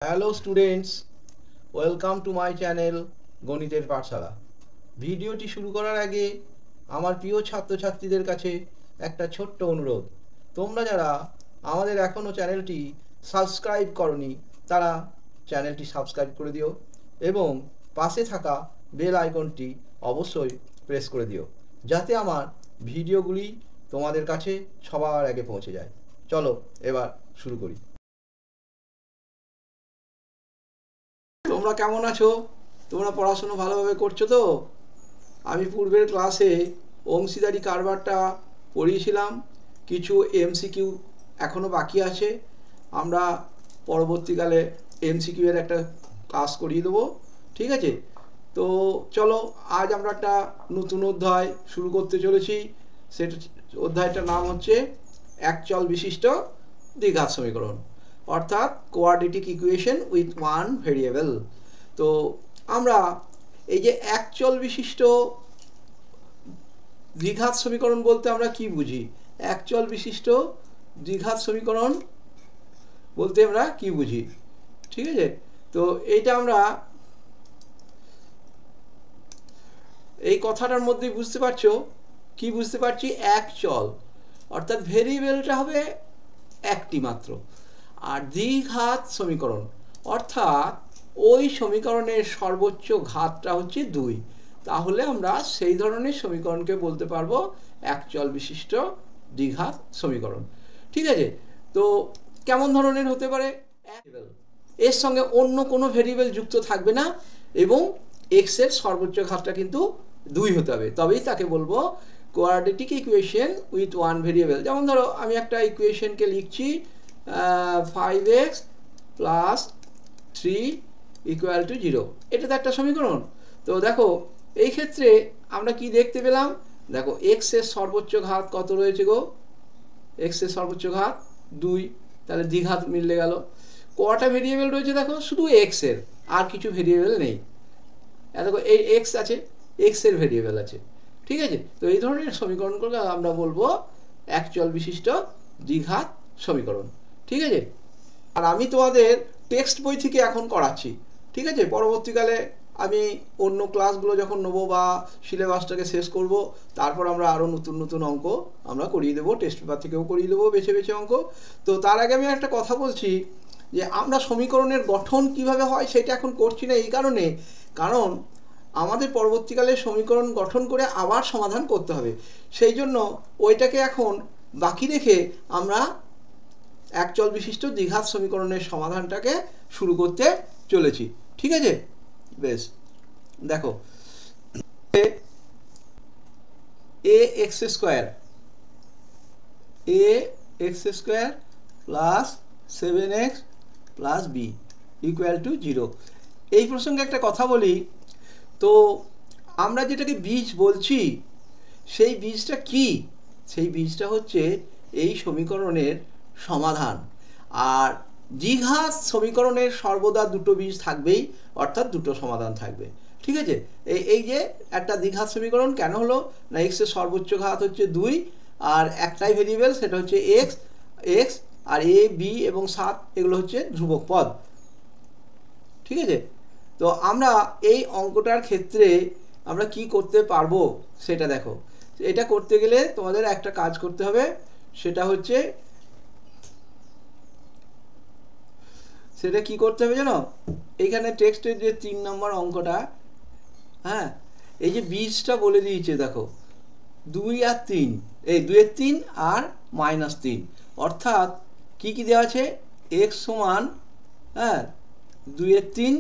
Hello students, welcome to my channel গণিতের পাঠশালা। ভিডিওটি শুরু করার আগে আমার প্রিয় ছাত্রছাত্রীদের কাছে একটা ছোট্ট অনুরোধ। তোমরা যারা আমাদের এখনও চ্যানেলটি সাবস্ক্রাইব করনি তারা চ্যানেলটি সাবস্ক্রাইব করে দিও এবং পাশে থাকা বেল আইকনটি অবশ্যই প্রেস করে দিও, যাতে আমার ভিডিওগুলি তোমাদের কাছে সবার আগে পৌঁছে যায়। চলো এবার শুরু করি। তোমরা কেমন আছো? তোমরা পড়াশুনো ভালোভাবে করছো তো? আমি পূর্বের ক্লাসে অংশীদারি কারবারটা পড়িয়েছিলাম। কিছু এমসিকিউ এখনও বাকি আছে। আমরা পরবর্তীকালে এমসিকিউ এর একটা ক্লাস করিয়ে দেবো, ঠিক আছে? তো চলো, আজ আমরা একটা নতুন অধ্যায় শুরু করতে চলেছি। সেটা অধ্যায়টার নাম হচ্ছে একচল বিশিষ্ট দ্বিঘাত সমীকরণ, অর্থাৎ quadratic equation with one variable. তো আমরা এই যে একচল বিশিষ্ট দ্বিঘাত সমীকরণ বলতে আমরা কি বুঝি? একচল বিশিষ্ট দ্বিঘাত সমীকরণ বলতে আমরা কি বুঝি, ঠিক আছে? তো এইটা আমরা এই কথাটার মধ্যে বুঝতে পারছো কি? বুঝতে পারছি একচল অর্থাৎ ভেরিয়েবলটা হবে একটি মাত্র, আর দ্বিঘাত সমীকরণ অর্থাৎ ওই সমীকরণের সর্বোচ্চ ঘাতটা হচ্ছে 2। তাহলে আমরা সেই ধরনের সমীকরণকে বলতে পারবো একচল বিশিষ্ট দ্বিঘাত সমীকরণ, ঠিক আছে? তো কেমন ধরনের হতে পারে? এর সঙ্গে অন্য কোনো ভেরিয়েবল যুক্ত থাকবে না এবং এক্স এর সর্বোচ্চ ঘাতটা কিন্তু 2 হতে হবে, তবেই তাকে বলবো quadratic equation with one variable. যেমন ধরো আমি একটা ইকুয়েশনকে লিখছি 5x প্লাস 3 ইকুয়াল টু 0। এটা তো একটা সমীকরণ। তো দেখো এই ক্ষেত্রে আমরা কি দেখতে পেলাম? দেখো এক্স এর সর্বোচ্চ ঘাত কত রয়েছে গো? এক্স এর সর্বোচ্চ ঘাত 2, তাহলে দ্বিঘাত মিলে গেল। কটা ভেরিয়েবল রয়েছে দেখো? শুধু এক্স এর, আর কিছু ভেরিয়েবল নেই। দেখো এই এক্স আছে, এক্স এর ভেরিয়েবল আছে, ঠিক আছে? তো এই ধরনের সমীকরণগুলো আমরা বলবো একচল বিশিষ্ট দ্বিঘাত সমীকরণ, ঠিক আছে? আর আমি তোমাদের টেক্সট বই থেকে এখন করাচ্ছি, ঠিক আছে? পরবর্তীকালে আমি অন্য ক্লাসগুলো যখন নেবো বা সিলেবাসটাকে শেষ করব, তারপর আমরা আরও নতুন নতুন অঙ্ক আমরা করিয়ে দেবো, টেস্ট পেপার থেকেও করিয়ে দেবো বেছে বেছে অঙ্ক। তো তার আগে আমি একটা কথা বলছি যে আমরা সমীকরণের গঠন কিভাবে হয় সেটা এখন করছি না, এই কারণ আমাদের পরবর্তীকালে সমীকরণ গঠন করে আবার সমাধান করতে হবে। সেই জন্য ওইটাকে এখন বাকি রেখে আমরা একচল বিশিষ্ট দ্বিঘাত সমীকরণের সমাধানটাকে শুরু করতে চলেছি, ঠিক আছে? বেশ, দেখো a x square plus 7x plus b equal to 0। এই প্রসঙ্গে একটা কথা বলি। তো আমরা যেটাকে বীজ বলছি, সেই বীজটা কি? সেই বীজটা হচ্ছে এই সমীকরণের সমাধান। আর দ্বিঘাত সমীকরণের সর্বদা দুটো বীজ থাকবেই, অর্থাৎ দুটো সমাধান থাকবে, ঠিক আছে? এই যে একটা দ্বিঘাত সমীকরণ কেন হলো না, এক্স এর সর্বোচ্চ ঘাত হচ্ছে 2 আর একটাই ভেরিয়েবল, সেটা হচ্ছে এক্স আর এ বি এবং 7 এগুলো হচ্ছে ধ্রুবক পদ, ঠিক আছে? তো আমরা এই অঙ্কটার ক্ষেত্রে আমরা কি করতে পারবো সেটা দেখো। এটা করতে গেলে তোমাদের একটা কাজ করতে হবে, সেটা হচ্ছে সেটা কি করতে হবে জানো? এইখানে টেক্সটের যে 3 নম্বর অঙ্কটা, হ্যাঁ, এই যে বীজটা বলে দিয়েছে দেখো 2 আর 3, এই 2 এর 3 আর -3, অর্থাৎ কি কি দেওয়া আছে? এক্স সমান, হ্যাঁ, 2 এর 3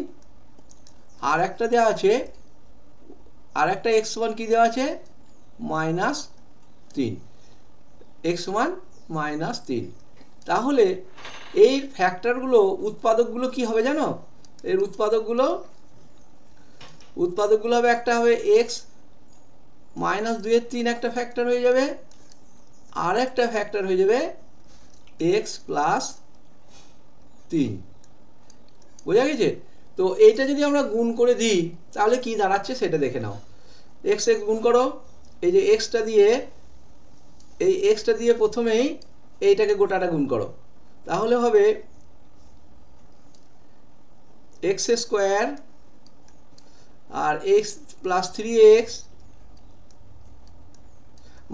আর একটা দেওয়া আছে, আর একটা এক্স সমান কি দেওয়া আছে? -3, এক্স সমান -3। তাহলে এই ফ্যাক্টরগুলো উৎপাদকগুলো কি হবে জানো? এর উৎপাদকগুলো হবে, একটা হবে এক্স -2 এর 3 একটা ফ্যাক্টর হয়ে যাবে, আর একটা ফ্যাক্টর হয়ে যাবে এক্স প্লাস 3। বোঝা গেছে? তো এইটা যদি আমরা গুণ করে দিই তাহলে কি দাঁড়াচ্ছে সেটা দেখে নাও। এক্স গুণ করো, এই যে এক্সটা দিয়ে প্রথমেই এইটাকে গোটাটা গুণ করো, তাহলে হবে এক্স স্কোয়ার আর এক্স প্লাস 3x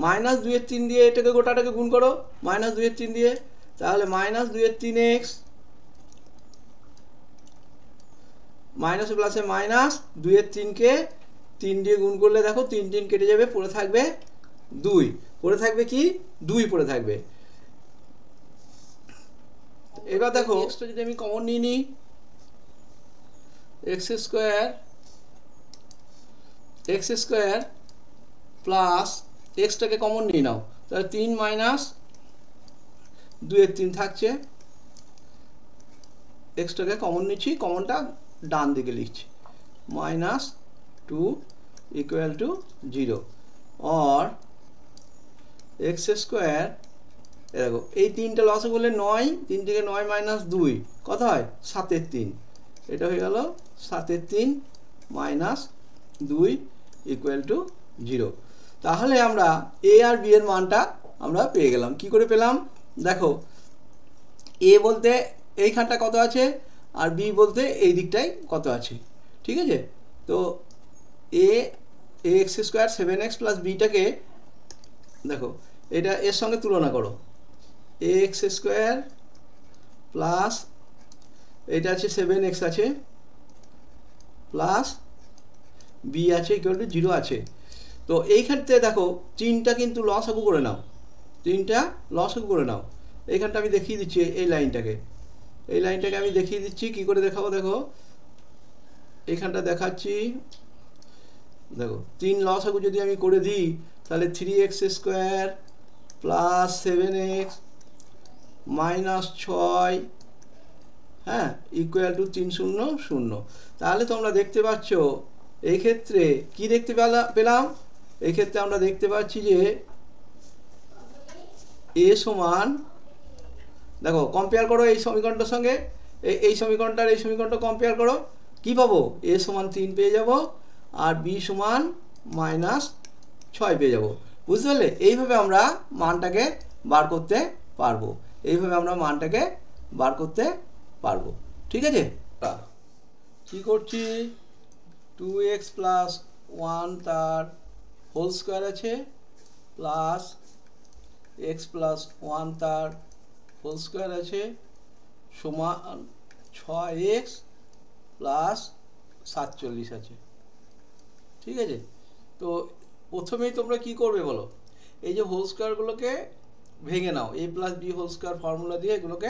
মাইনাস 2/3 দিয়ে এটাকে গোটাটাকে গুণ করো মাইনাস 2/3 দিয়ে, তাহলে মাইনাস 2/3x মাইনাস প্লাসে মাইনাস 2/3কে 3 দিয়ে গুণ করলে দেখো 3 3 কেটে যাবে, পড়ে থাকবে 2, পড়ে থাকবে কি 2 পড়ে থাকবে। এবার দেখো এক্সটা যদি আমি কমন নিয়ে নিই, এক্স স্কোয়ার প্লাস এক্সটাকে কমন নিয়ে নাও, তাহলে 3 মাইনাস 2/3 থাকছে, এক্সটাকে কমন নিচ্ছি, কমনটা ডান দিকে লিখছি, মাইনাস 2 ইকুয়াল টু 0 और এক্স স্কোয়ার, দেখো এই 3টা লস করলে 9, 3 থেকে 9 মাইনাস 2 কত হয় 7/3, এটা হয়ে গেল 7/3 মাইনাস 2 ইকুয়াল টু 0। তাহলে আমরা এ আর বি এর মানটা আমরা পেয়ে গেলাম। কি করে পেলাম দেখো, এ বলতে এইখানটা কত আছে আর বি বলতে এই দিকটাই কত আছে, ঠিক আছে। তো এ এক্স স্কোয়ার 7x প্লাস বিটাকে দেখো এটা এর সঙ্গে তুলনা করো, এক্স স্কোয়ার প্লাস এটা আছে 7x আছে প্লাস বি আছে ইকুয়াল টু 0 আছে। তো এই ক্ষেত্রে দেখো 3টা কিন্তু লসাগু করে নাও, 3টা লসাগু করে নাও। এইখানটা আমি দেখিয়ে দিচ্ছি, এই লাইনটাকে আমি দেখিয়ে দিচ্ছি, কি করে দেখাবো দেখো, এইখানটা দেখাচ্ছি, দেখো 3 লসাগু যদি আমি করে দিই তাহলে 3x square plus 7x minus 6 হ্যাঁ ইকুয়াল টু 3 0 0। তাহলে তোমরা দেখতে পাচ্ছ এই ক্ষেত্রে কি দেখতে পেলাম, এই ক্ষেত্রে আমরা দেখতে পাচ্ছি যে এ সমান, দেখো কম্পেয়ার করো এই সমীকরণটার সঙ্গে, এই সমীকরণটার এই সমীকরণটা কম্পেয়ার করো, কি পাবো এ সমান 3 পেয়ে যাব আর বি সমান মাইনাস 6 পেয়ে যাব। বুঝতে পারলে? এইভাবে আমরা মানটাকে বার করতে পারবো, এইভাবে আমরা মানটাকে বার করতে পারবো, ঠিক আছে। কি করছি, 2x প্লাস 1 তার হোল স্কোয়ার আছে প্লাস এক্স প্লাস 1 তার হোল স্কোয়ার আছে সমান 6x প্লাস 47 আছে, ঠিক আছে। তো প্রথমেই তোমরা কি করবে বলো, এই যে হোল স্কোয়ারগুলোকে ভেঙে নাও, a plus b whole square formula দিয়ে এগুলোকে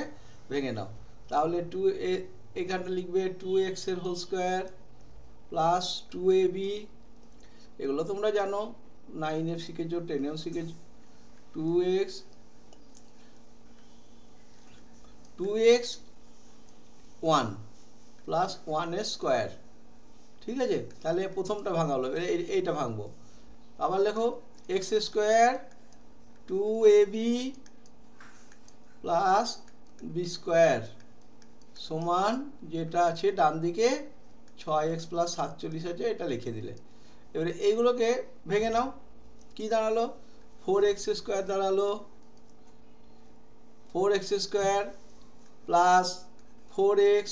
ভেঙে নাও। তাহলে এখানটা লিখবে 2x এর হোল স্কোয়ার প্লাস 2ab, এগুলো তোমরা জানো 9 শিখেছো 10 শিখেছো, 2x 1 প্লাস 1 এর স্কোয়ার, ঠিক আছে। তাহলে প্রথমটা ভাঙা হলো, এইটা ভাঙবো, আবার লেখো x square 2ab plus b square সমান যেটা আছে ডান দিকে 6x প্লাস 47 আছে, এটা লিখে দিলে। এবারে এইগুলোকে ভেঙে নাও, কি দাঁড়ালো 4x স্কোয়ার দাঁড়ালো, 4x square plus 4x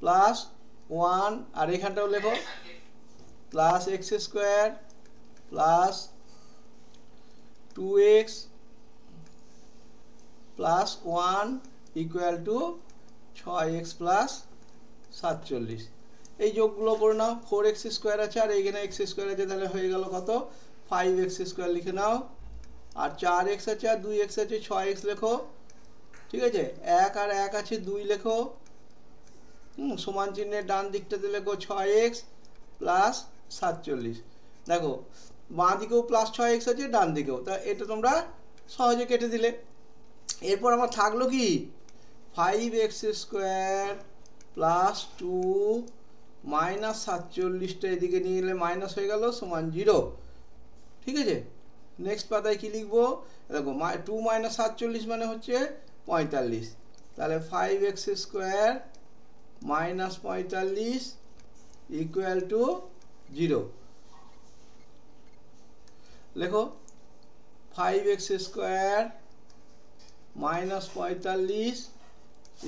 plus 1 আর এখানটাও লেখো plus x square plus 2x plus 1 equal two 6x plus 47। এই যোগগুলো করে নাও, 4x স্কোয়ার আছে আর এইখানে x স্কোয়ার আছে, তাহলে হয়ে গেল কত 5x স্কোয়ার লিখে নাও, আর 4x আছে আর 2x আছে 6x লেখো, ঠিক আছে। 1 আর 1 আছে 2 লেখো, সমান চিহ্নের ডান দিকটাতে লেখো 6x প্লাস 47। দেখো বাঁ দিকেও প্লাস 6x আছে ডান দিকেও, তা এটা তোমরা সহজে কেটে দিলে। এরপর আমার থাকলো কি 5x স্কোয়ার প্লাস 2 মাইনাস 47টা এদিকে নিয়ে গেলে মাইনাস হয়ে গেল সমান 0, ঠিক আছে। নেক্সট পাতায় কি লিখবো দেখো 2 মাইনাস 47 মানে হচ্ছে 45, তাহলে 5x square minus 45 equal to 0, লেখো 5x square minus 45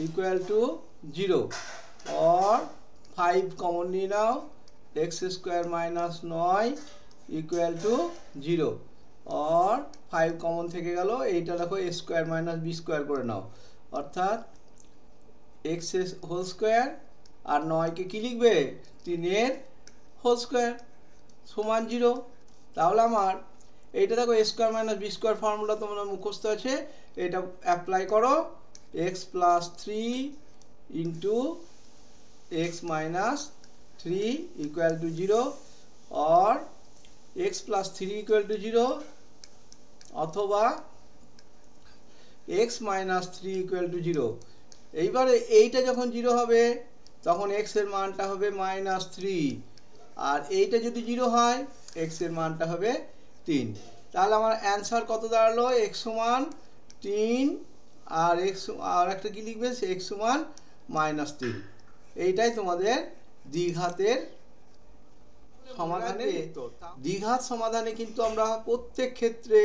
equal to 0। और 5 কমন নিয়ে নাও, x square minus 9 equal to 0 और 5 কমন থেকে গেল, এইটা দেখো a square minus b square করে নাও, অর্থাৎ এক্স হোল স্কোয়ার আর 9কে কি লিখবে 3 হোল স্কোয়ার সমান 0। তাহলে আমার এইটা দেখো a square minus b square formula তোমরা মুখস্থ আছে, এটা অ্যাপ্লাই করো, x plus 3 into x minus 3 equal to 0 और x প্লাস 3 ইকুয়াল টু 0 অথবা x মাইনাস 3 ইকুয়াল টু 0। এইবারে এইটা যখন 0 হবে তখন x এর মানটা হবে মাইনাস 3, আর এইটা যদি 0 হয় x এর মানটা হবে 3। তাহলে আমার অ্যান্সার কত দাঁড়ালো, x সমান 3 আর x আর একটা কি লিখবে, x সমান মাইনাস 3। এইটাই তোমাদের দ্বিঘাতের সমাধানে। দ্বিঘাত সমাধানে কিন্তু আমরা প্রত্যেক ক্ষেত্রে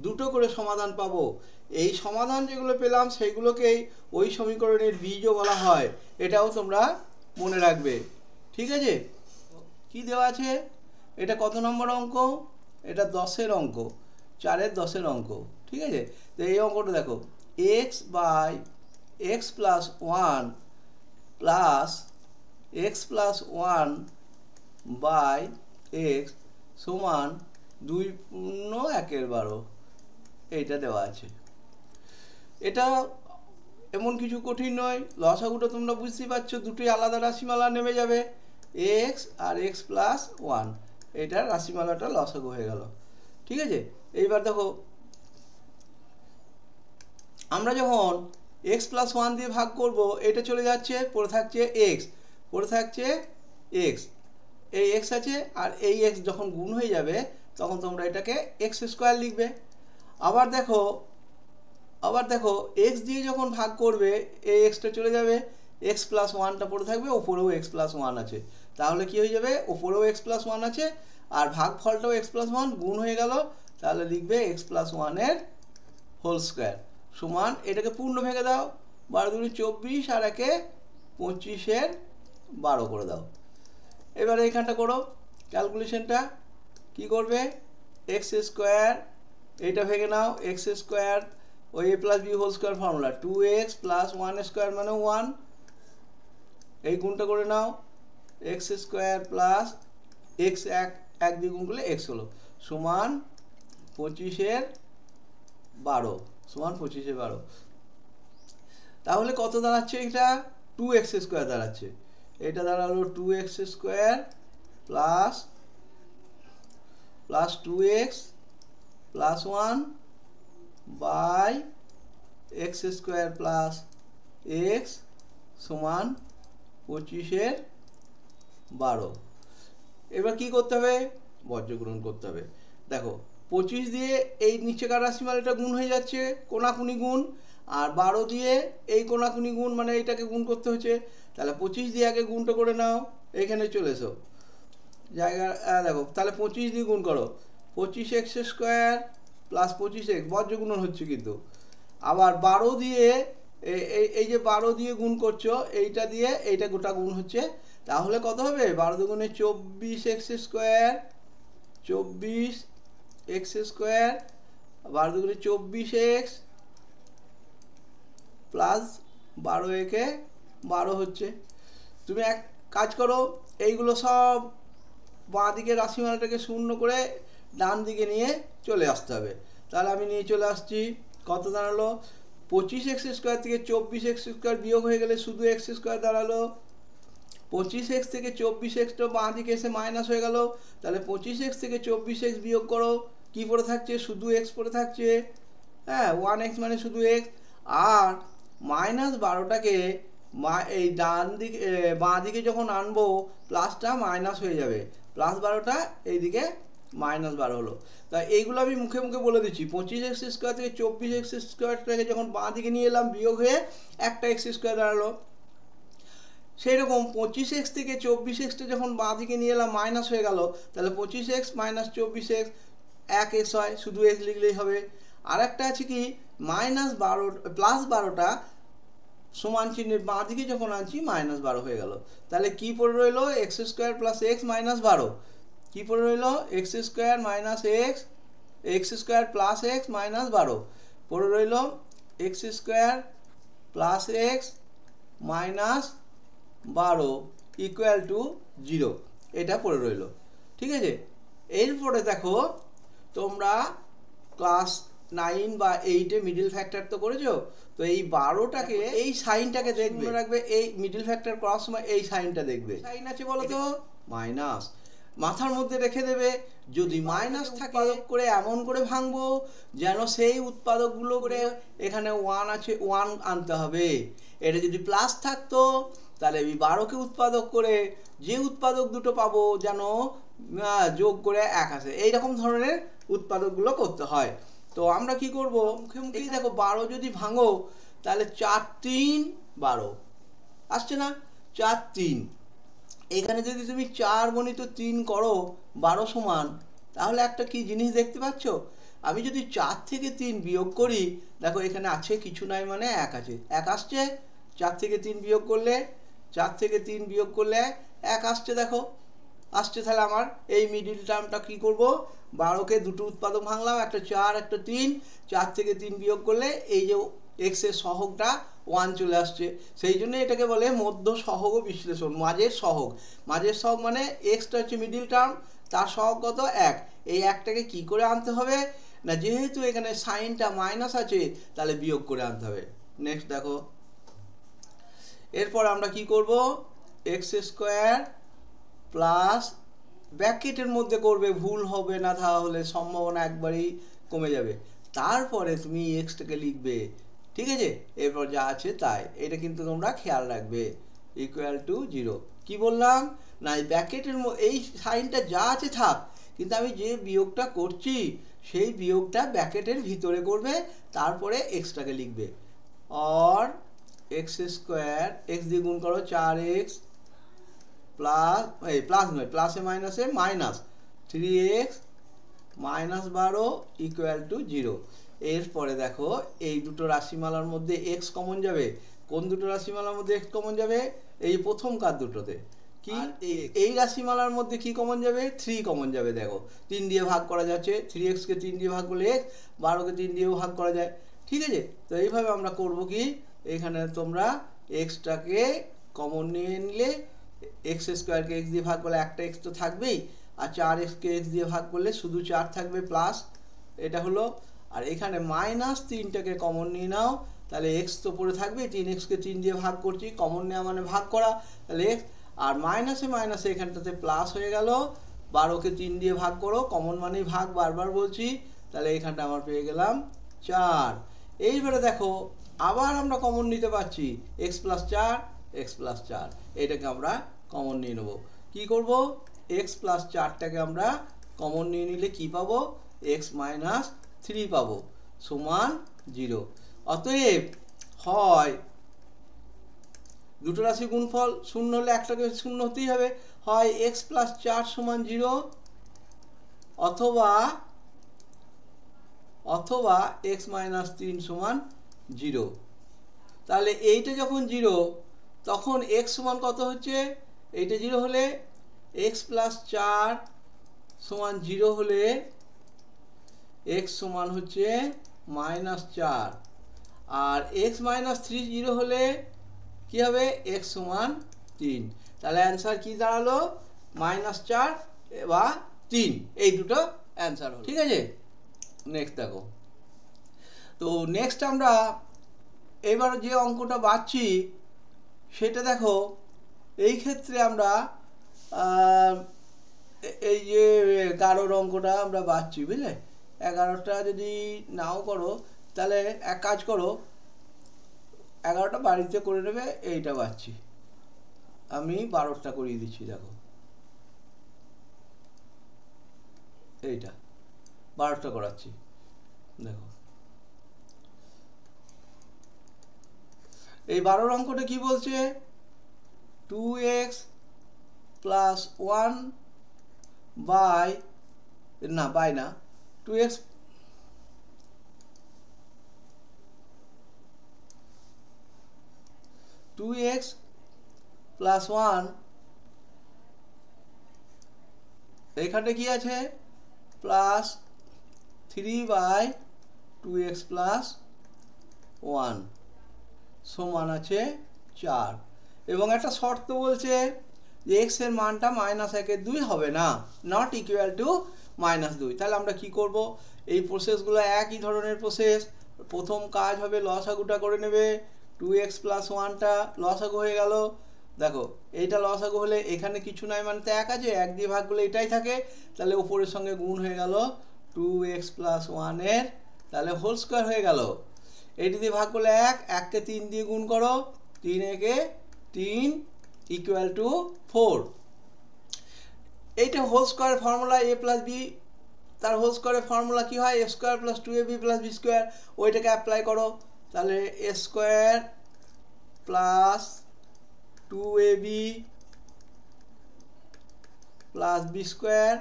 দুটো করে সমাধান পাবো। এই সমাধান যেগুলো পেলাম সেইগুলোকেই ওই সমীকরণের বীজও বলা হয়, এটাও তোমরা মনে রাখবে। ঠিক আছে, কি দেওয়া আছে, এটা কত নম্বর অঙ্ক, এটা 10-এর অঙ্ক, 4-এর 10-এর অঙ্ক। ঠিক আছে, তো এই অঙ্কটা দেখো, x by x plus 1 plus x plus 1 by x সমান 2 পূর্ণ 1/12, এইটা দেওয়া আছে। এটা এমন কিছু কঠিন নয়, লসাগুটা তোমরা বুঝতেই পারছো, দুটোই আলাদা রাশিমালা নেমে যাবে, এক্স আর এক্স প্লাস 1, এটার রাশিমালাটা লসাগু হয়ে গেল। ঠিক আছে, এইবার দেখো আমরা যখন এক্স প্লাস 1 দিয়ে ভাগ করব, এটা চলে যাচ্ছে, পড়ে থাকছে এক্স, পড়ে থাকছে এক্স, এই এক্স আছে, আর এই এক্স যখন গুণ হয়ে যাবে তখন তোমরা এটাকে এক্স স্কোয়ার লিখবে। আবার দেখো এক্স দিয়ে যখন ভাগ করবে এই এক্সটা চলে যাবে, এক্স প্লাস 1টা পড়ে থাকবে, ওপরেও এক্স প্লাস 1 আছে, তাহলে কি হয়ে যাবে, ওপরেও এক্স প্লাস 1 আছে আর ভাগফলটাও এক্স প্লাস 1 গুণ হয়ে গেল, তাহলে লিখবে এক্স প্লাস 1-এর হোল স্কোয়ার সমান, এটাকে পূর্ণ ভেঙে দাও, 12 × 24 আর 1 25-এর 12 করে দাও। এবারে এইখানটা করো ক্যালকুলেশনটা, কি করবে, এক্স স্কোয়ার, এইটা ভেঙে নাও, এক্স স্কোয়ার ওই a plus b whole square formula, 2x plus 1 square মানে 1, এই গুণটা করে নাও, এক্স স্কোয়ার প্লাস এক্স এক দিয়ে গুণ করলে এক্স হলো সমান 25-এর 12 সমান 25-এর 12। তাহলে কত দাঁড়াচ্ছে, এটা 2x স্কোয়ার দাঁড়াচ্ছে, এটা দাঁড়ালো 2x square plus 2x plus 1 by x square plus x সমান 25-এর 12। এবার কি করতে হবে, বর্জ্যগুণন করতে হবে। দেখো 25 দিয়ে এই নিচেকার রাশিমালাটা গুণ হয়ে যাচ্ছে, কোনাকুনি গুণ, আর 12 দিয়ে এই কোনাকুনি গুণ, মানে এইটাকে গুণ করতে হচ্ছে, তাহলে 25 দিয়ে আগে গুণটা করে নাও, এখানে চলে এসো জায়গা, দেখো তাহলে 25 দিয়ে গুণ করো, 25x স্কোয়ার প্লাস 25x, বর্জ্যগুণন হচ্ছে কিন্তু, আবার 12 দিয়ে এই যে 12 দিয়ে গুণ করছো, এইটা দিয়ে এইটা গোটা গুণ হচ্ছে, তাহলে কত হবে, 12 দুগুণে 24x স্কোয়ার, 24x স্কোয়ার, 12 দুগুণে 24x প্লাস 12 12 হচ্ছে। তুমি এক কাজ করো, এইগুলো সব বাঁ দিকে রাশিমালাটাকে শূন্য করে ডান দিকে নিয়ে চলে আসতে হবে। তাহলে আমি নিয়ে চলে আসছি, কত দাঁড়ালো, 25x স্কোয়ার থেকে 24x স্কোয়ার বিয়োগ হয়ে গেলে শুধু x স্কোয়ার দাঁড়ালো, 25x থেকে 24xটা বাঁ দিকে এসে মাইনাস হয়ে গেল, তাহলে 25x থেকে 24x বিয়োগ করো, কি পড়ে থাকছে, শুধু x পড়ে থাকছে, হ্যাঁ 1x মানে শুধু x, আর মাইনাস 12টাকে এই ডান দিকে বাঁ দিকে যখন আনবো প্লাসটা মাইনাস হয়ে যাবে, প্লাস 12টা এইদিকে মাইনাস 12 হলো। তাই এইগুলো আমি মুখে মুখে বলে দিচ্ছি, 25x স্কোয়ার থেকে 24x স্কোয়ারটাকে যখন বাঁ দিকে নিয়ে এলাম বিয়োগ হয়ে একটা x স্কোয়ার দাঁড়ালো, সেই রকম 25x থেকে 24xটা যখন বাঁ দিকে নিয়ে এলাম মাইনাস হয়ে গেল, তাহলে 25x মাইনাস 24x 1x হয়, শুধু x লিখলেই হবে। আর একটা আছে কি, মাইনাস 12 প্লাস 12টা সমান চিহ্নের বাঁ দিকে যখন আনছি -12 হয়ে গেল। তাহলে কি পড়ে রইলো এক্স স্কোয়ার প্লাস এক্স -12, কি পড়ে রইলো x square minus x, x square plus x -12 পড়ে রইলো x square plus x -12 equal to 0, এটা পড়ে রইলো। ঠিক আছে, এরপরে দেখো তোমরা ক্লাস 9 বা 8-এ মিডল ফ্যাক্টর তো করেছো, তো এই 12টাকে এই সাইনটাকে দেখবে, মনে রাখবে এই মিডল ফ্যাক্টর করার সময় এই সাইনটা দেখবে। সাইন আছে বলো তো মাইনাস, মাথার মধ্যে রেখে দেবে যদি মাইনাস থাকে করে এমন করে ভাঙবো যেন সেই উৎপাদকগুলো করে এখানে 1 আছে 1 আনতে হবে। এটা যদি প্লাস থাকতো তাহলে এই 12কে উৎপাদক করে যে উৎপাদক দুটো পাবো যেন যোগ করে 1 আসে, এইরকম ধরনের উৎপাদকগুলো করতে হয়। তো আমরা কি করব, মুখে মুখেই দেখো 12 যদি ভাঙো তাহলে 4 3 12 আসছে না, 4 3। এখানে যদি তুমি 4 গুণিত 3 করো 12 সমান, তাহলে একটা কি জিনিস দেখতে পাচ্ছ, আমি যদি 4 থেকে 3 বিয়োগ করি, দেখো এখানে আছে কিছু নাই মানে 1 আছে, 1 আসছে। 4 থেকে 3 বিয়োগ করলে 4 থেকে 3 বিয়োগ করলে 1 আসছে, দেখো আসছে। তাহলে আমার এই মিডিল টার্মটা কি করব, 12কে দুটো উৎপাদক ভাঙলাম, একটা 4 একটা 3, 4 থেকে 3 বিয়োগ করলে এই যে এক্স এর সহগটা 1 চলে আসছে, সেই জন্য এটাকে বলে মধ্য সহগ বিশ্লেষণ, মাঝের সহগ। মাঝের সহগ মানে এক্সটা হচ্ছে মিডিল টার্ম, তার সহগ কত 1, এই একটাকে কি করে আনতে হবে না, যেহেতু এখানে সাইনটা মাইনাস আছে তাহলে বিয়োগ করে আনতে হবে। নেক্সট দেখো, এরপর আমরা কি করব, এক্স স্কোয়ার প্লাস ব্র্যাকেটের মধ্যে করবে, ভুল হবে না, তাহলে সম্ভাবনা একবারেই কমে যাবে। তারপরে তুমি এক্সটাকে লিখবে, ঠিক আছে, এরপর যা আছে তাই, এটা কিন্তু তোমরা খেয়াল রাখবে, ইকুয়াল টু 0। কি বললাম না, এই ব্র্যাকেটের এই সাইনটা যা আছে থাক, কিন্তু আমি যে বিয়োগটা করছি সেই বিয়োগটা ব্র্যাকেটের ভিতরে করবে, তারপরে এক্সটাকে লিখবে। অর এক্স স্কোয়ার, এক্স দিয়ে গুণ করো 4x প্লাস, এই প্লাস নয়, প্লাসে মাইনাসে মাইনাস 3x -12 ইকুয়াল টু 0। এরপরে দেখো এই দুটো রাশিমালার মধ্যে x কমন যাবে। কোন দুটো রাশিমালার মধ্যে x কমন যাবে, এই প্রথম কার দুটোতে কি, এই রাশিমালার মধ্যে কি কমন যাবে, 3 কমন যাবে। দেখো 3 দিয়ে ভাগ করা যাচ্ছে, 3x কে 3 দিয়ে ভাগ করলে x, 12কে 3 দিয়েও ভাগ করা যায়। ঠিক আছে, তো এইভাবে আমরা করব কি, এখানে তোমরা এক্সটাকে কমন নিয়ে নিলে, এক্স স্কোয়ারকে এক্স দিয়ে ভাগ করলে একটা এক্স তো থাকবেই, আর 4xকে এক্স দিয়ে ভাগ করলে শুধু 4 থাকবে প্লাস, এটা হলো। আর এখানে -3টাকে কমন নিয়ে নাও, তাহলে এক্স তো পড়ে থাকবে, 3xকে 3 দিয়ে ভাগ করছি, কমন নেওয়া মানে ভাগ করা, তাহলে এক্স, আর মাইনাসে মাইনাসে এখানটাতে প্লাস হয়ে গেল, 12কে 3 দিয়ে ভাগ করো, কমন মানেই ভাগ, বারবার বলছি, তাহলে এখানটা আমার পেয়ে গেলাম 4। এইবারে দেখো আবার আমরা কমন নিতে পারছি, x + 4, x + 4, এটাকে আমরা কমন নিয়ে নেব। কি করব, x + 4টাকে আমরা কমন নিয়ে নিলে কি পাবো, x - 3 পাবো, সমান 0। অতএব হয় দুটো রাশি গুণফল 0 হলে একটাকে 0 হতেই হবে, হয় x + 4 সমান 0, অথবা x - 3 সমান 0। তাহলে এইটা যখন 0, তখন x সমান কত হচ্ছে, এইটা 0 হলে x + 4 সমান 0 হলে x সমান হচ্ছে -4, আর x - 3 0 হলে কি হবে, x সমান 3। তাহলে অ্যান্সার কি দাঁড়ালো, -4 বা 3, এই দুটো অ্যান্সার হলো। ঠিক আছে, নেক্সট দেখো, তো নেক্সট আমরা এবার যে অঙ্কটা বাঁচছি সেটা দেখো, এই ক্ষেত্রে আমরা এই যে 11 অঙ্কটা আমরা বাঁচছি, বুঝলে, 11টা যদি নাও করো তাহলে এক কাজ করো, 11টা বাড়িতে করে নেবে, এইটা বাঁচছি, আমি 12টা করিয়ে দিচ্ছি। দেখো এইটা 12টা করাচ্ছি, দেখো এই 12 অঙ্কটা কি বলছে, 2x + 1 বাই, না বাই না, 2x 2x প্লাস 1 এখানে কি আছে প্লাস 3/2x প্লাস 1 সমান আছে 4 এবং একটা শর্ত বলছে যে x এর মানটা -1/2 হবে না, নট ইকুয়াল টু -2। তাহলে আমরা কি করব, এই প্রসেসগুলো একই ধরনের প্রসেস। প্রথম কাজ হবে লসাগুটা করে নেবে, 2x প্লাস 1টা লসাগু হয়ে গেল। দেখো এইটা লসাগু হলে এখানে কিছু নাই, মানে তো 1 আছে, 1 দিয়ে ভাগ করলে এটাই থাকে, তাহলে উপরের সঙ্গে গুণ হয়ে গেল 2x প্লাস 1 এর, তাহলে হোল স্কোয়ার হয়ে গেল। এইটি দিয়ে ভাগ করলে 1, 1কে 3 দিয়ে গুণ করো, 3 একে 3 ইকুয়াল টু 4। এইটা whole square formula a plus b, তার হোল স্কোয়ারের ফর্মুলা কি হয়, a square plus 2ab plus b square, ওইটাকে অ্যাপ্লাই করো, তাহলে a square plus 2ab plus b square,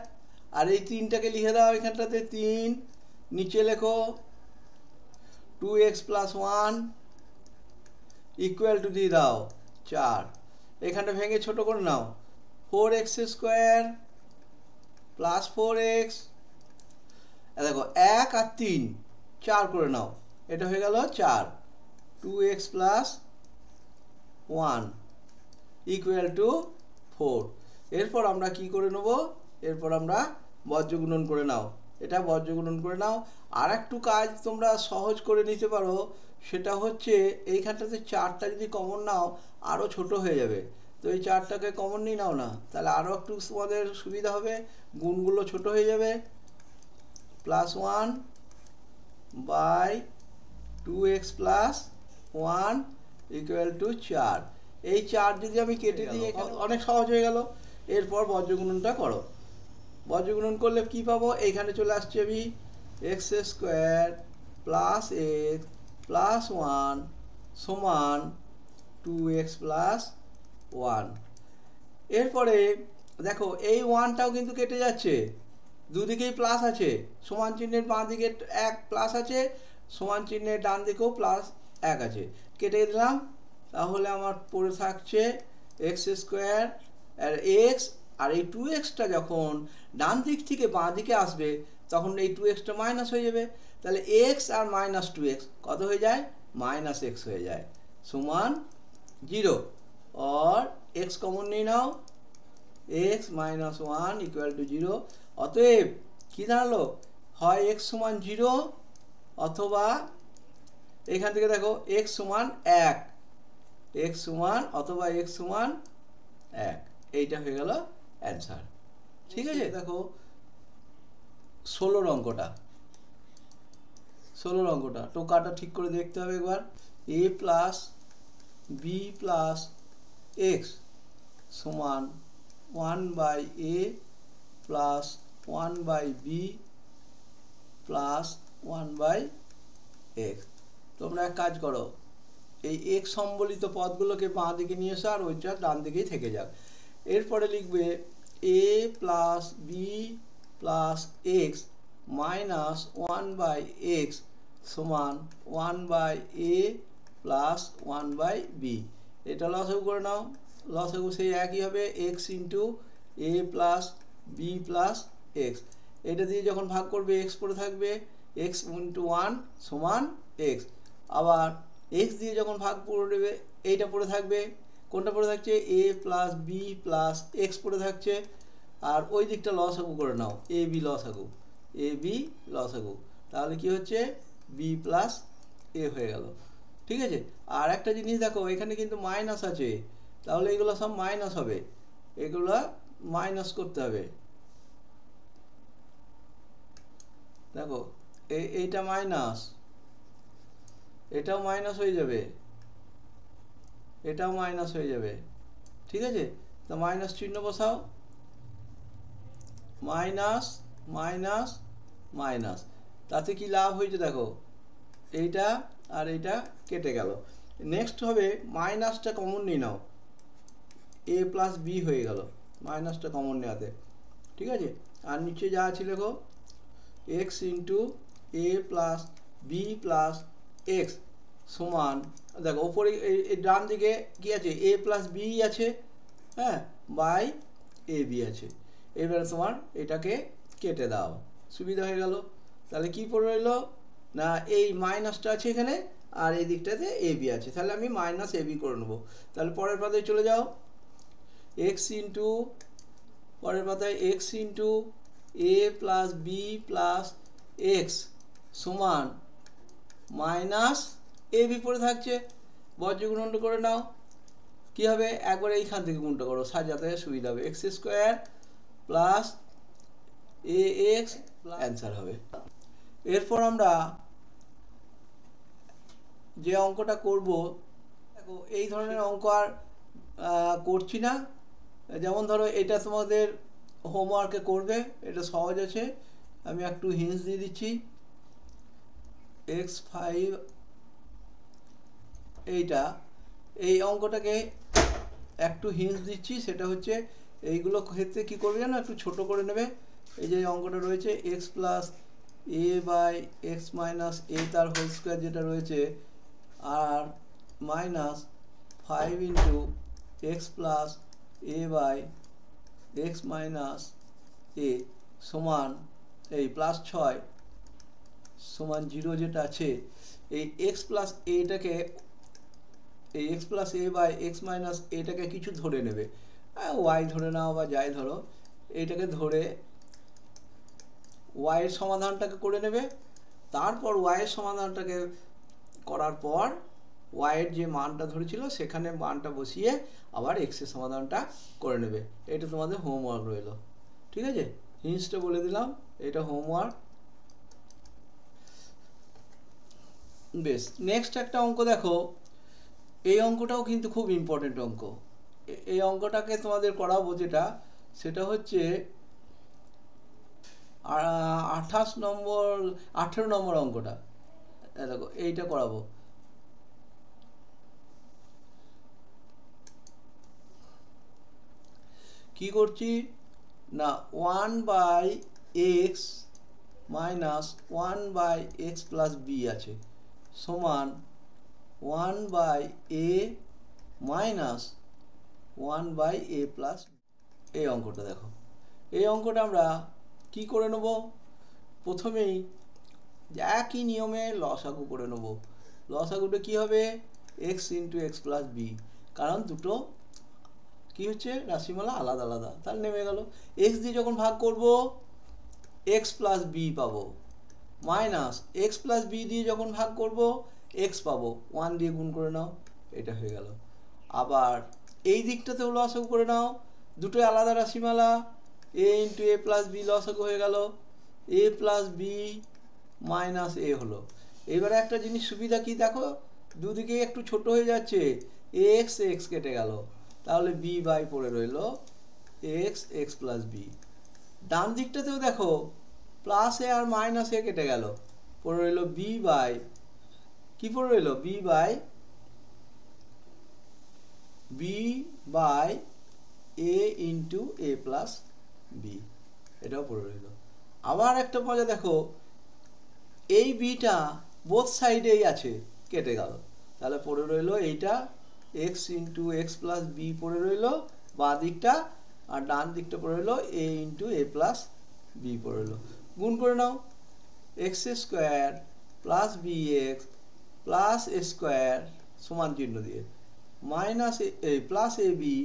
আর এই 3টাকে লিখে দাও এখানটাতে 3, নিচে লেখো 2x প্লাস 1 ইকুয়াল টু দিয়ে দাও 4, এখানটা ভেঙে ছোট করে নাও, 4x স্কোয়ার প্লাস 4x, দেখো 1 আর 3 4 করে নাও, এটা হয়ে গেল 4, 2x প্লাস 1 ইকুয়াল টু 4। এরপর আমরা কি করে নেব, এরপর আমরা বজ্রগুণন করে নাও, এটা বজ্রগুণন করে নাও। আর একটু কাজ তোমরা সহজ করে নিতে পারো, সেটা হচ্ছে এইখানটাতে 4টা যদি কমন নাও আরও ছোট হয়ে যাবে, তো এই 4টাকে কমন নিয়ে নাও না, তাহলে আরও একটু তোমাদের সুবিধা হবে, গুণগুলো ছোট হয়ে যাবে। Plus 1 by 2x plus 1 equal to 4। এই 4 যদি আমি কেটে দিই এখানে অনেক সহজ হয়ে গেল। এরপর বজ্রগুণনটা করো, বজ্রগুণন করলে কি পাবো, এইখানে চলে আসছে আমি x square plus x plus 1 সমান 2x প্লাস 1। এরপরে দেখো এই 1টাও কিন্তু কেটে যাচ্ছে, দুদিকেই প্লাস আছে, সমান চিহ্নের বাঁ দিকে 1 প্লাস আছে, সমান চিহ্নের ডান দিকেও প্লাস 1 আছে, কেটে দিলাম। তাহলে আমার পড়ে থাকছে x স্কোয়ার আর x, আর এই 2xটা যখন ডান দিক থেকে বাঁ দিকে আসবে তখন এই 2xটা মাইনাস হয়ে যাবে, তাহলে x আর মাইনাস 2x কত হয়ে যায়, -x হয়ে যায়, সমান 0। और x কমন নিয়ে নাও, x মাইনাস 1 ইকুয়াল টু 0। অতএব কি দাঁড়ালো, হয় x সমান 0 অথবা এখান থেকে দেখো x সমান 1, x সমান অথবা x সমান 1, এইটা হয়ে গেল অ্যান্সার। ঠিক আছে, দেখো 16 অঙ্কটা টোকাটা ঠিক করে দেখতে হবে একবার। a plus b plus x সমান 1/a plus 1/b plus 1/x। তোমরা এক কাজ করো, এই x সম্বলিত পদগুলোকে বাঁ দিকে নিয়ে এসো আর ওইটা ডান দিকেই থেকে যাক। এরপরে লিখবে a plus b plus x minus 1/x সমান 1/a প্লাস 1/b। এটা লসাগু করে নাও, লসাগু সেই একই হবে x into a plus b plus x. এটা দিয়ে যখন ভাগ করবে x পড়ে থাকবে x ইন্টু 1 সমান x, আবার x দিয়ে যখন ভাগ করবে এইটা পড়ে থাকবে, কোনটা পড়ে থাকছে, a plus b plus x পড়ে থাকছে, আর ওই দিকটা লসাগু করে নাও, এ বি লসাগু, তাহলে কি হচ্ছে b প্লাস a হয়ে গেল। ঠিক আছে, আর একটা জিনিস দেখো এখানে কিন্তু মাইনাস আছে, তাহলে এগুলো সব মাইনাস হবে, এগুলো মাইনাস করতে হবে। দেখো এইটা মাইনাস, এটাও মাইনাস হয়ে যাবে, এটাও মাইনাস হয়ে যাবে। ঠিক আছে, তো মাইনাস চিহ্ন বসাও, মাইনাস মাইনাস মাইনাস, তাতে কি লাভ হয়েছে দেখো, এইটা আর এইটা কেটে গেল। নেক্সট হবে মাইনাসটা কমন নিয়ে নাও, a প্লাস বি হয়ে গেল মাইনাসটা কমন নেওয়াতে। ঠিক আছে, আর নিচে যা আছে লেখো x into a plus b plus x সমান, দেখো ওপরে এই ডান দিকে কি আছে, এ প্লাস বি আছে, হ্যাঁ, বাই এ বি আছে। এবারে তোমার এটাকে কেটে দাও, সুবিধা হয়ে গেল। তাহলে কি পড়ে রইলো না, এই মাইনাসটা আছে এখানে আর এই দিকটাতে এ বি আছে, তাহলে আমি মাইনাস এ বি করে নেবো। তাহলে পরের পাতায় চলে যাও, এক্স ইন্টু, পরের পাতায় x into a plus b plus x সমান মাইনাস এ বি পড়ে থাকছে, বজ্র গুণনটা করে নাও। কি হবে, একবার এইখান থেকে গুণটা করো, সাজাতে সুবিধা হবে। এক্স স্কোয়ার প্লাস এ এক্স অ্যান্সার হবে। এরপর আমরা যে অঙ্কটা করব, দেখো এই ধরনের অঙ্ক আর করছি না। যেমন ধরো এটা তোমাদের হোমওয়ার্কে করবে, এটা সহজ আছে, আমি একটু হিন্টস দিয়ে দিচ্ছি। x5 এইটা, এই অঙ্কটাকে একটু হিন্টস দিচ্ছি, সেটা হচ্ছে এইগুলো ক্ষেত্রে কি করবে জানো, একটু ছোট করে নেবে। এই যে অঙ্কটা রয়েছে x plus a by x minus a তার হোল স্কোয়ার যেটা রয়েছে, আর minus 5 into x plus a by x minus a সমান এই প্লাস 6 সমান 0 যেটা আছে, এই এক্স প্লাস এটাকে, এই x plus a by x minus এটাকে কিছু ধরে নেবে, ওয়াই ধরে নাও বা যাই ধরো, এইটাকে ধরে ওয়াইয়ের সমাধানটাকে করে নেবে। তারপর ওয়াইয়ের সমাধানটাকে করার পর ওয়াইয়ের যে মানটা ধরেছিল সেখানে মানটা বসিয়ে আবার এক্সের সমাধানটা করে নেবে। এটা তোমাদের হোমওয়ার্ক রইল, ঠিক আছে? হিন্টসটা বলে দিলাম, এটা হোমওয়ার্ক। বেশ, নেক্সট একটা অঙ্ক দেখো, এই অঙ্কটাও কিন্তু খুব ইম্পর্টেন্ট অঙ্ক। এই অঙ্কটাকে তোমাদের করাবো যেটা, সেটা হচ্ছে 18 নম্বর 18 নম্বর অঙ্কটা। দেখো এইটা করাবো। কি করছি না, 1 by x minus 1 by x plus b আছে সমান 1 by a minus 1 by a plus. এই অঙ্কটা দেখো, এই অঙ্কটা আমরা কি করে নেব, প্রথমেই একই নিয়মে লসাগু করে নেব। লসাগুটা কি হবে, x into x plus b, কারণ দুটো কি হচ্ছে রাশিমালা আলাদা আলাদা, তাহলে নেমে গেল। এক্স দিয়ে যখন ভাগ করব এক্স প্লাস বি পাবো, মাইনাস এক্স প্লাস বি দিয়ে যখন ভাগ করব এক্স পাবো, 1 দিয়ে গুণ করে নাও, এটা হয়ে গেল। আবার এই দিকটাতেও লসাগু করে নাও, দুটোই আলাদা রাশিমালা, এ ইন্টু এ প্লাস বি লসাগু হয়ে গেল, এ প্লাস বি মাইনাস এ হলো। এবারে একটা জিনিস সুবিধা কি দেখো, দুদিকে একটু ছোট হয়ে যাচ্ছে, এক্স এক্স কেটে গেল, তাহলে বি বাই পড়ে রইল এক্স এক্স প্লাস বি। ডান দিকটাতেও দেখো প্লাস এ আর মাইনাস এ কেটে গেল, পড়ে রইল বি বাই, কি পড়ে রইল, b by a into a plus b, এটাও পড়ে রইল। আবার একটা মজা দেখো, এই বিটা বোথ সাইডেই আছে, কেটে গেল, তাহলে পড়ে রইল এইটা x into x plus b পড়ে রইল বাঁ দিকটা, আর ডান দিকটা পড়ে রইল a into a plus b পড়ে রইল। গুণ করে নাও, x square plus b x plus a square সমান চিহ্ন দিয়ে minus a plus a b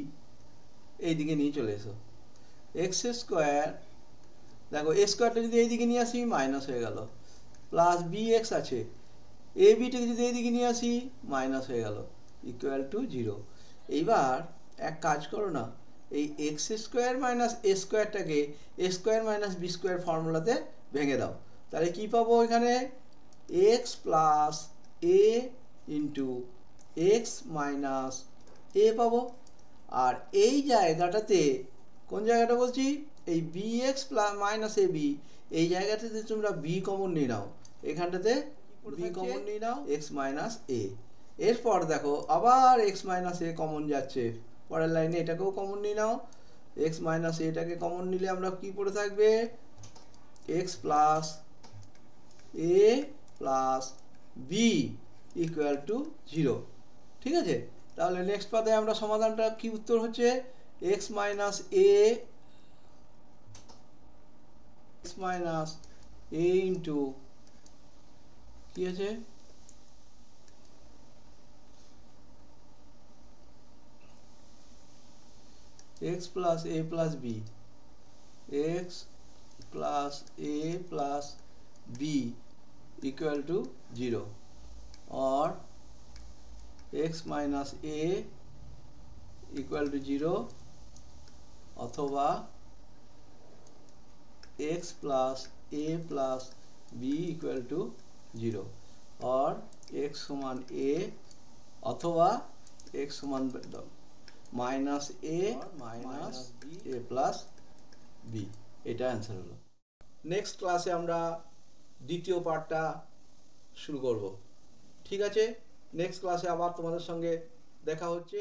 এইদিকে নিয়ে চলে এসো, এক্স স্কোয়ার, দেখো এ স্কোয়ারটা যদি এইদিকে নিয়ে আসি মাইনাস হয়ে গেল, প্লাস বি এক্স আছে, এ বিটাকে যদি এইদিকে নিয়ে আসি মাইনাস হয়ে গেল, ইকুয়াল টু 0। এইবার এক কাজ করো না, এই এক্স স্কোয়ার মাইনাস এ স্কোয়ারটাকে এ স্কোয়ার মাইনাস বি স্কোয়ার ফর্মুলাতে ভেঙে দাও, তাহলে কি পাবো এখানে, এক্স প্লাস এ ইন্টু এক্স মাইনাস এ পাবো। আর এই জায়গাটাতে, কোন জায়গাটা বলছি, এই B x plus minus A B, এই জায়গাটাতে তোমরা বি কমন নিয়ে নাও, এখানটাতে বি কমন নিয়ে নাও, এক্স মাইনাস এ। এরপর দেখো আবার এক্স মাইনাস এ কমন যাচ্ছে, পরের লাইনে এটাকেও কমন নিয়ে নাও, এক্স মাইনাস এটাকে কমন নিলে আমরা কি পড়ে থাকবে, x plus a plus b equal to 0। ঠিক আছে, তাহলে নেক্সট পাতে আমরা সমাধানটা কি উত্তর হচ্ছে এক্স মাইনাস এ ইন্টু কি আছে x plus a plus b, x plus a plus b equal to 0, or x minus a equal to 0 অথবা x plus a plus b equal to 0, or x সমান a অথবা x সমান minus A minus a plus B. এটা answer হলো। Next ক্লাসে আমরা দ্বিতীয় পার্টটা শুরু করব। ঠিক আছে, নেক্সট ক্লাসে আবার তোমাদের সঙ্গে দেখা হচ্ছে।